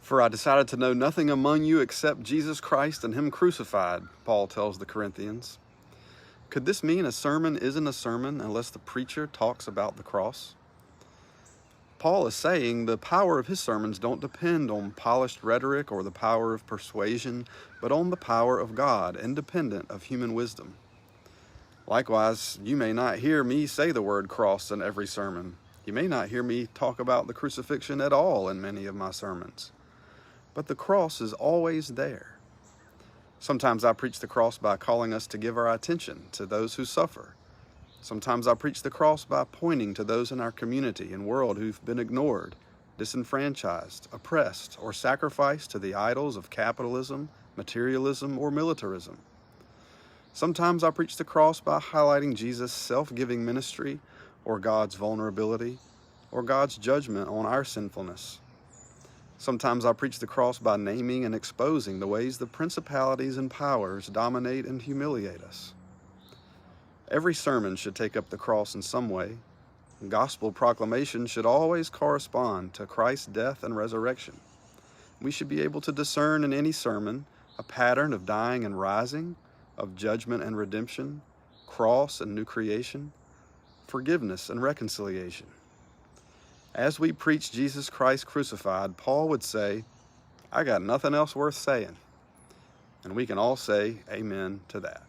For I decided to know nothing among you except Jesus Christ and Him crucified, Paul tells the Corinthians. Could this mean a sermon isn't a sermon unless the preacher talks about the cross? Paul is saying the power of his sermons don't depend on polished rhetoric or the power of persuasion, but on the power of God, independent of human wisdom. Likewise, you may not hear me say the word cross in every sermon. You may not hear me talk about the crucifixion at all in many of my sermons. But the cross is always there. Sometimes I preach the cross by calling us to give our attention to those who suffer. Sometimes I preach the cross by pointing to those in our community and world who've been ignored, disenfranchised, oppressed, or sacrificed to the idols of capitalism, materialism, or militarism. Sometimes I preach the cross by highlighting Jesus' self-giving ministry, or God's vulnerability, or God's judgment on our sinfulness. Sometimes I preach the cross by naming and exposing the ways the principalities and powers dominate and humiliate us. Every sermon should take up the cross in some way. Gospel proclamation should always correspond to Christ's death and resurrection. We should be able to discern in any sermon a pattern of dying and rising, of judgment and redemption, cross and new creation, forgiveness and reconciliation. As we preach Jesus Christ crucified, Paul would say, I got nothing else worth saying. And we can all say amen to that.